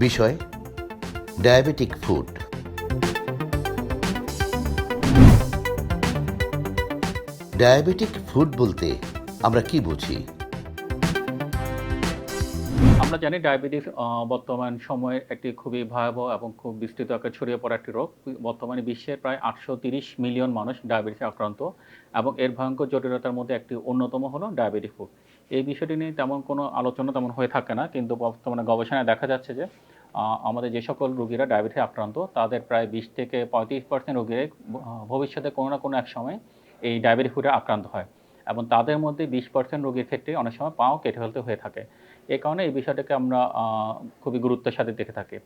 বিষয় diabetic food. Diabetic food বলতে আমরা কি বুঝি? আমরা জানি ডায়াবেটিস বর্তমান সময়ের একটি খুবই ভয়াবহ এবং খুব বিস্তৃত আকারে ছড়িয়ে পড়া একটি রোগ। বর্তমানে বিশ্বের প্রায় ৮৩০ মিলিয়ন মানুষ ডায়াবেটিসে আক্রান্ত এবং এর ভয়ঙ্কর জটিলতার মধ্যে একটি অন্যতম হলো ডায়াবেটিক ফুড। এই বিষয়টি নিয়ে তেমন কোনো আলোচনা তেমন হয়ে থাকে না। কিন্তু বর্তমানে গবেষণায় দেখা যাচ্ছে যে আমাদের যে সকল রোগীরা ডায়াবেটিসে আক্রান্ত তাদের প্রায় ২০ থেকে ৩৫% রোগীরাই ভবিষ্যতে কোনো না কোনো এক সময় এই ডায়াবেটিক ফুডে আক্রান্ত হয়। এবং তাদের মধ্যে ২০% রোগীর ক্ষেত্রে অনেক সময় পাও কেটে ফেলতে হয়ে থাকে। এ কারণে এই বিষয়টাকে আমরা খুবই গুরুত্বের সাথে দেখে থাকি।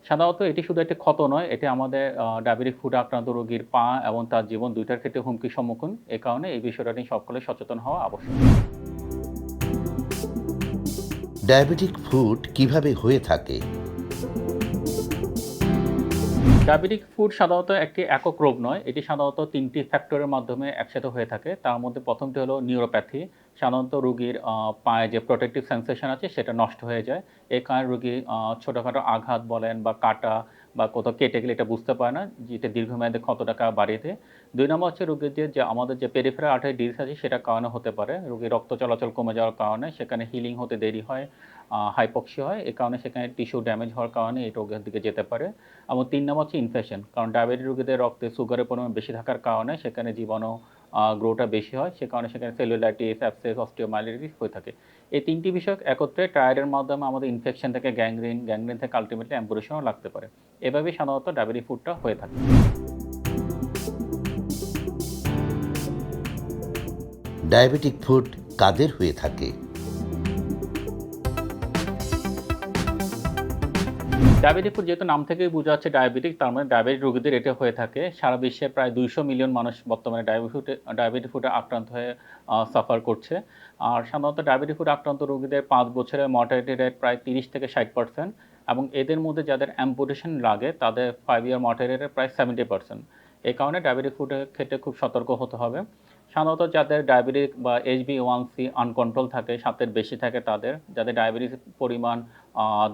সাধারণত এটি শুধু একটি ক্ষত নয়, এটি আমাদের ডায়াবেটিক ফুডে আক্রান্ত রোগীর পা এবং তার জীবন ২ টার ক্ষেত্রে হুমকির সম্মুখীন। এ কারণে এই বিষয়টা নিয়ে সকলের সচেতন হওয়া আবশ্যক। ডায়াবেটিক ফুড কিভাবে হয়ে থাকে? ডায়াবেটিক ফুড সাধারণত একটি একক রোগ নয়। এটি সাধারণত ৩ টি ফ্যাক্টরের মাধ্যমে একসাথে হয়ে থাকে। তার মধ্যে ১ম টি হলো নিউরোপ্যাথি। সাধারণত রোগীর পায়ে যে প্রোটেক্টিভ সেনসেশন আছে সেটা নষ্ট হয়ে যায়। এই কারণে রোগী ছোটখাটো আঘাত বলেন বা কাটা বা কোথাও কেটে গেলে এটা বুঝতে পারে না যে এটা দীর্ঘমেয়াদে ক্ষতটাকে বাড়িয়ে দেয়। ২ নম্বর হচ্ছে রোগীর যে আমাদের যে পেরিফেরাল আর্টারি ডিজিজ আছে সেটার কারণে হতে পারে। রোগীর রক্ত চলাচল কমে যাওয়ার কারণে সেখানে হিলিং হতে দেরি হয়, হাইপক্সিয়া হয়। এ কারণে সেখানে টিস্যু ড্যামেজ হওয়ার কারণে এই রোগের দিকে যেতে পারে। এবং ৩ নম্বর হচ্ছে ইনফেকশন। কারণ ডায়াবেটিস রোগীদের রক্তে সুগারের পরিমাণ বেশি থাকার কারণে সেখানে জীবাণু গ্রোটা বেশি হয়। সে কারণে সেখানে সেলুলাইটিস, অ্যাবসেস, অস্টিওমাইলাইটিস হয়ে থাকে। এই ৩ টি বিষয় একত্রে টায়ারের মাধ্যমে আমাদের ইনফেকশন থেকে গ্যাংগ্রিন, গ্যাংগ্রিন থেকে আল্টিমেটলি অ্যাম্পুটেশনও লাগতে পারে। এভাবেই সাধারণত ডায়াবেটিক ফুডটা হয়ে থাকে। ডায়াবেটিক ফুড কাদের হয়ে থাকে? ডায়াবেটিক ফুড যেহেতু নাম থেকেই বোঝা যাচ্ছে ডায়াবেটিক, তার মানে ডায়াবেটিক রোগীদের এটা হয়ে থাকে। সারা বিশ্বে প্রায় ২০০ মিলিয়ন মানুষ বর্তমানে ডায়াবেটিক ফুডে আক্রান্ত হয়ে সাফার করছে। আর সাধারণত ডায়াবেটিক ফুডে আক্রান্ত রোগীদের ৫ বছরের মর্টালিটি রেট প্রায় ৩০-৬০% এবং এদের মধ্যে যাদের অ্যাম্পুটেশন লাগে তাদের 5 ইয়ার মর্টালিটি রেট প্রায় 70%। এই কারণে ডায়াবেটিক ফুডের ক্ষেত্রে খুব সতর্ক হতে হবে। সাধারণত যাদের ডায়াবেটিক বা HbA1c আনকন্ট্রোল থাকে, ৭ এর বেশি থাকে তাদের, যাদের ডায়াবেটিস পরিমাণ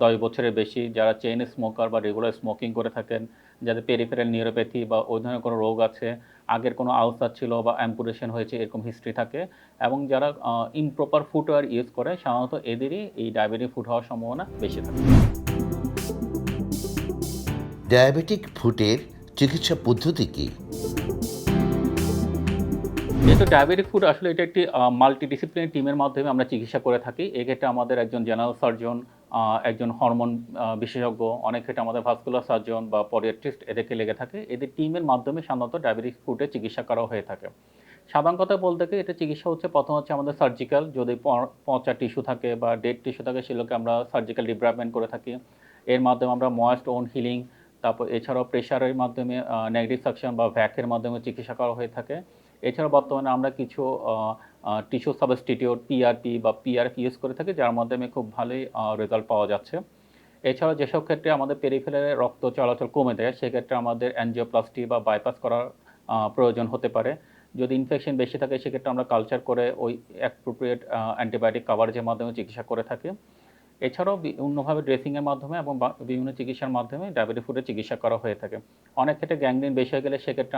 ১০ বছরের বেশি, যারা চেইন স্মোকার বা রেগুলার স্মোকিং করে থাকেন, যাদের পেরিফেরাল নিউরোপ্যাথি বা ওই ধরনের কোনো রোগ আছে, আগের কোনো আলসার ছিল বা অ্যাম্পুটেশন হয়েছে এরকম হিস্ট্রি থাকে এবং যারা ইমপ্রপার ফুটওয়্যার ইউজ করে সাধারণত এদেরই এই ডায়াবেটিক ফুড হওয়ার সম্ভাবনা বেশি থাকে। ডায়াবেটিক ফুডের চিকিৎসা পদ্ধতি কি? যেহেতু ডায়াবেটিক ফুড আসলে এটা একটি মাল্টিডিসিপ্লিনারি টিমের মাধ্যমে আমরা চিকিৎসা করে থাকি। এক্ষেত্রে আমাদের একজন জেনারেল সার্জন, একজন হরমোন বিশেষজ্ঞ, অনেক ক্ষেত্রে আমাদের ভাস্কুলার সার্জন বা পডিয়াট্রিস্ট এদেরকে লেগে থাকে। এদের টিমের মাধ্যমে সাধারণত ডায়াবেটিক ফুডের চিকিৎসা করা হয়ে থাকে। সাধারণ কথা বলতে গেলে এটা চিকিৎসা হচ্ছে প্রথম হচ্ছে আমাদের সার্জিক্যাল, যদি পচা টিস্যু থাকে বা ডেড টিস্যু থাকে সেগুলোকে আমরা সার্জিক্যাল ডিব্রাইভমেন্ট করে থাকি। এর মাধ্যমে আমরা ময়েস্ট ওন হিলিং, তারপর এছাড়াও প্রেশারের মাধ্যমে নেগেটিভ সাকশন বা ভ্যাকের মাধ্যমে চিকিৎসা করা হয়ে থাকে। এছাড়াও বর্তমানে আমরা কিছু টিস্যু সাবস্টিটিউট পিআরপি বা পিআরএফ ইউজ করে থাকি যার মাধ্যমে খুব ভালোই রেজাল্ট পাওয়া যাচ্ছে। এছাড়াও যেসব ক্ষেত্রে আমাদের পেরিফেরালে রক্ত চলাচল কমে যায় সেক্ষেত্রে আমাদের অ্যানজিওপ্লাস্টি বা বাইপাস করার প্রয়োজন হতে পারে। যদি ইনফেকশন বেশি থাকে সেক্ষেত্রে আমরা কালচার করে ওই অ্যাপ্রোপ্রিয়েট অ্যান্টিবায়োটিক কাভারেজের মাধ্যমে চিকিৎসা করে থাকি। এছাড়াও বিভিন্নভাবে ড্রেসিংয়ের মাধ্যমে এবং বিভিন্ন চিকিৎসার মাধ্যমে ডায়াবেটিক ফুডের চিকিৎসা করা হয়ে থাকে। অনেক ক্ষেত্রে গ্যাংগ্রিন বেশি হয়ে গেলে সেক্ষেত্রে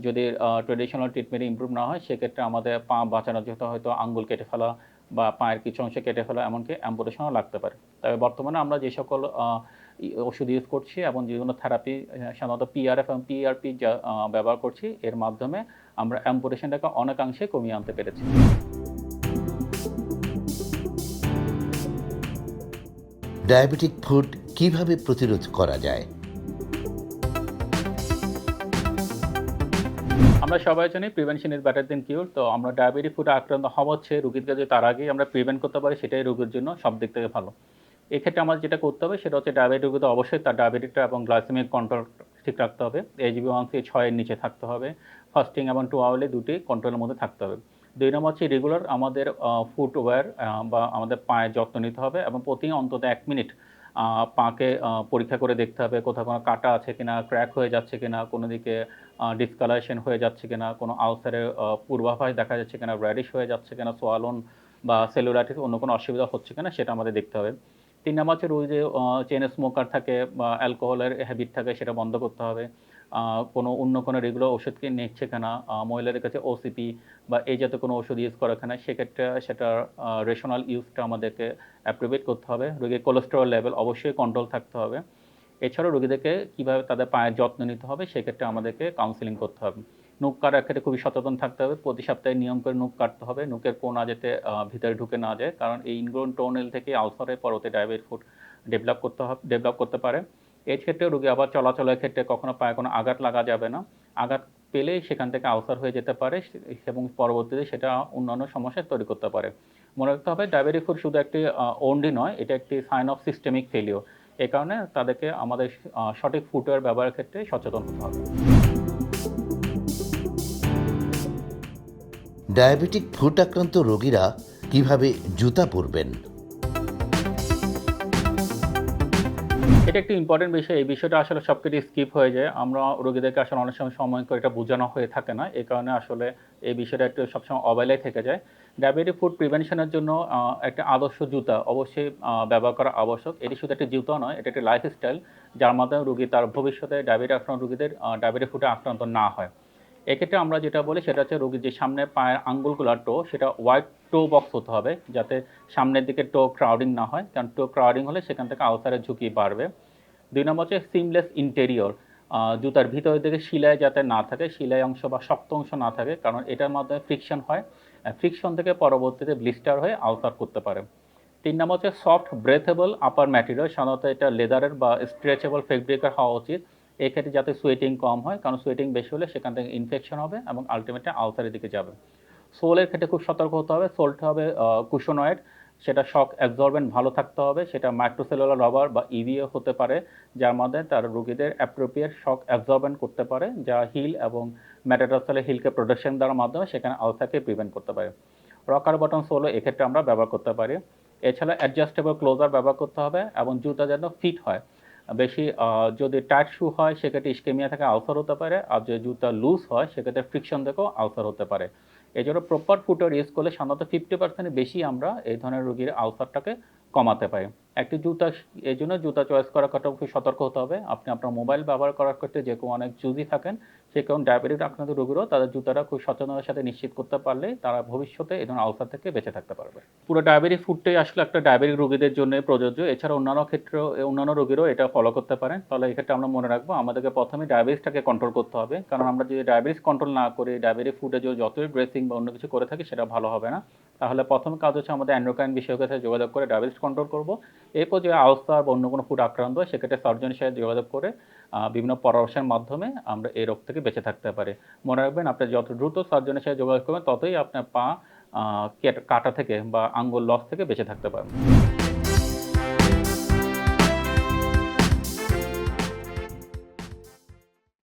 যদি ট্র্যাডিশনাল ট্রিটমেন্টে ইমপ্রুভ না হয় সেক্ষেত্রে আমাদের পা বাঁচানোর জন্য হয়তো আঙ্গুল কেটে ফেলা বা পায়ের কিছু অংশ কেটে ফেলা এমনকি অ্যাম্পুটেশনও লাগতে পারে। তবে বর্তমানে আমরা যে সকল ওষুধ ইউজ করছি এবং বিভিন্ন থেরাপি সাধারণত পিআরএফ এবং পিআরপি যা ব্যবহার করছি এর মাধ্যমে আমরা অ্যাম্পুটেশনটাকে অনেকাংশে কমিয়ে আনতে পেরেছি। ডায়াবেটিক ফুড কিভাবে প্রতিরোধ করা যায়? আমরা সবাই জানি প্রিভেনশন ইজ বেটার দেন কিউর। তো আমরা ডায়াবেটিক ফুডে আক্রান্ত হওয়া হচ্ছে রোগীকে যদি তার আগেই আমরা প্রিভেন্ট করতে পারি সেটাই রোগীর জন্য সব দিক থেকে ভালো। এক্ষেত্রে আমাদের যেটা করতে হবে সেটা হচ্ছে ডায়াবেটিক রোগীদের অবশ্যই তার ডায়াবেটিকটা এবং গ্লাইসেমিক কন্ট্রোল ঠিক রাখতে হবে। HbA1c ৬ এর নিচে থাকতে হবে। ফাস্টিং এবং 2 আওয়ারলি দুটি কন্ট্রোলের মধ্যে থাকতে হবে। ২ নম্বর হচ্ছে রেগুলার আমাদের ফুটওয়্যার বা আমাদের পায়ের যত্ন নিতে হবে এবং প্রতিদিন অন্তত ১ মিনিট পাকে পরীক্ষা করে দেখতে হবে কোথাও কোনো কাটা আছে কিনা, ক্র্যাক হয়ে যাচ্ছে কিনা, কোনো দিকে ডিসকালারেশন হয়ে যাচ্ছে কিনা, কোনো আলসারের পূর্বাভাস দেখা যাচ্ছে কিনা, র্যাডিশ হয়ে যাচ্ছে কিনা, সোয়ালন বা সেলুলাইটিস অন্য কোনো অসুবিধা হচ্ছে কিনা সেটা আমাদের দেখতে হবে। 3 নাম্বার হচ্ছে রোগী যে চেইন স্মোকার থাকে বা অ্যালকোহলের হ্যাবিট থাকে সেটা বন্ধ করতে হবে। অন্য কোনো রেগুলার ওষুধ কি নিচ্ছে কিনা, মহিলাদের কাছে ওসিপি বা এই জাতীয় কোনো ওষুধ ইউজ করে কিনা সেক্ষেত্রে সেটার রেশনাল ইউজটা আমাদেরকে অ্যাপ্রোভেট করতে হবে। রোগীর কোলেস্টেরল লেভেল অবশ্যই কন্ট্রোল থাকতে হবে। এছাড়াও রোগীদেরকে কীভাবে তাদের পায়ের যত্ন নিতে হবে সেক্ষেত্রে আমাদেরকে কাউন্সেলিং করতে হবে। নখ কাটার ক্ষেত্রে খুবই সচেতন থাকতে হবে। প্রতি সপ্তাহে নিয়ম করে নখ কাটতে হবে। নখের কোনা যাতে ভিতরে ঢুকে না যায়। কারণ এই ইনগ্রোন টোনেল থেকে আলসারের পরবর্তী ডায়াবেটিক ফুট ডেভেলপ করতে পারে। এক্ষেত্রে রোগী আবার চলাচলের ক্ষেত্রে কখনো পায়ে কোনো আঘাত লাগা যাবে না। আঘাত পেলেই সেখান থেকে আলসার হয়ে যেতে পারে এবং পরবর্তীতে সেটা অন্যান্য সমস্যা তৈরি করতে পারে। মনে রাখতে হবে ডায়াবেটিক ফুট শুধু একটি ওনলি নয়, এটা একটি সাইন অফ সিস্টেমিক ফেলিওর। এ কারণে তাদেরকে আমাদের সঠিক ফুটওয়্যার ব্যবহারের ক্ষেত্রে সচেতন হতে হবে। ডায়াবেটিক ফুট আক্রান্ত রোগীরা কিভাবে জুতা পরবেন? এটা একটি ইম্পর্টেন্ট বিষয়। এই বিষয়টা আসলে সবকিছু স্কিপ হয়ে যায়। আমরা রোগীদেরকে আসলে অনেক সময় করে এটা বোঝানো হয়ে থাকে না। এই কারণে আসলে এই বিষয়টা একটু সবসময় অবহেলায় থেকে যায়। ডায়াবেটিক ফুট প্রিভেনশনের জন্য একটা আদর্শ জুতা অবশ্যই ব্যবহার করা আবশ্যক। এটি শুধু একটি জুতা নয়, এটা একটি লাইফস্টাইল যার মাধ্যমে রোগী তার ভবিষ্যতে ডায়াবেটিক আক্রান্ত রোগীদের ডায়াবেটিক ফুটে আক্রান্ত না হয়। এক্ষেত্রে আমরা যেটা বলি সেটা হচ্ছে রোগীর যে সামনে পায়ের আঙ্গুলগুলা টো সেটা ওয়াইড টো বক্স হতে হবে যাতে সামনের দিকে টো ক্রাউডিং না হয়। কারণ টো ক্রাউডিং হলে সেখান থেকে আলসারের ঝুঁকি বাড়বে। ২ নম্বর হচ্ছে সিমলেস ইন্টেরিয়র। জুতার ভিতরের দিকে সেলাই যাতে না থাকে, সেলাই অংশ বা শক্ত অংশ না থাকে, কারণ এটার মাধ্যমে ফ্রিকশন হয়। ফ্রিকশন থেকে পরবর্তীতে ব্লিস্টার হয়ে আলসার করতে পারে। ৩ নম্বর হচ্ছে সফট ব্রেথেবল আপার ম্যাটেরিয়াল। সাধারণত এটা লেদারের বা স্ট্রেচেবল ফেব্রিকের হওয়া উচিত। এক্ষেত্রে যাতে সোয়েটিং কম হয়, কারণ সোয়েটিং বেশি হলে সেখান থেকে ইনফেকশন হবে এবং আল্টিমেটলি আলসারের দিকে যাবে। সোলের ক্ষেত্রে খুব সতর্ক হতে হবে। সোলটা হবে কুশনয়েড, সেটা শক অ্যাবজর্বেন্ট ভালো থাকতে হবে। সেটা মাইক্রোসেলুলার রাবার বা ইভিএ হতে পারে, যার মাধ্যমে তার রোগীদের অ্যাপ্রোপ্রিয়েট শক অ্যাবজর্বেন্ট করতে পারে, যা হিল এবং মেটাটার্সাল হিলকে প্রোটেকশন দেওয়ার মাধ্যমে সেখানে আলসারকে প্রিভেন্ট করতে পারে। রকার বটম সোলও এক্ষেত্রে আমরা ব্যবহার করতে পারি। এছাড়া অ্যাডজাস্টেবল ক্লোজার ব্যবহার করতে হবে এবং জুতা যেন ফিট হয়। বেশি যদি টাইট শু হয় সেক্ষেত্রে ইস্কেমিয়া থেকে আলসার হতে পারে, আর যদি জুতা লুজ হয় সেক্ষেত্রে ফ্রিকশন থেকেও আলসার হতে পারে। এজন্য প্রপার ফুটওয়্যার ইউজ করলে সাধারণত 50% বেশি আমরা এই ধরনের রোগীর আলসারটাকে কমাতে পারি। একটি জুতা এজন্য জুতা চয়েস করার ক্ষেত্রে খুব সতর্ক হতে হবে। আপনি আপনার মোবাইল ব্যবহার করার ক্ষেত্রে যে কেউ অনেক চুজি থাকেন, সে কারণে ডায়াবেটিক আক্রান্ত রোগীরাও তাদের জুতাটা খুব সচেতনতার সাথে নিশ্চিত করতে পারলে তারা ভবিষ্যতে এই ধরনের আলসার থেকে বেঁচে থাকতে পারবে। পুরো ডায়াবেটিক ফুডটাই আসলে একটা ডায়াবেটিক রোগীদের জন্য প্রযোজ্য। এছাড়া অন্যান্য ক্ষেত্রেও অন্যান্য রোগীরাও এটা ফলো করতে পারেন। তাহলে এক্ষেত্রে আমরা মনে রাখবো আমাদেরকে প্রথমে ডায়াবেটিসটাকে কন্ট্রোল করতে হবে। কারণ আমরা যদি ডায়াবেটিস কন্ট্রোল না করি, ডায়াবেটিক ফুডে যতই ড্রেসিং বা অন্য কিছু করে থাকি সেটা ভালো হবে না। তাহলে প্রথম কাজ হচ্ছে আমাদের এন্ডোক্রাইন বিশেষজ্ঞের সাথে যোগাযোগ করে ডায়াবেটিস কন্ট্রোল করব। এরপর যে আলসার বা অন্য কোনো ফুড আক্রান্ত হয় সেক্ষেত্রে সার্জনের সাথে যোগাযোগ করে বিভিন্ন পরামর্শের মাধ্যমে আমরা এই রোগ থেকে বেঁচে থাকতে পারি। মনে রাখবেন আপনি যত দ্রুত সার্জনের সাথে যোগাযোগ করবেন ততই আপনার পা কাটা থেকে বা আঙ্গুল লস থেকে বেঁচে থাকতে পারবেন।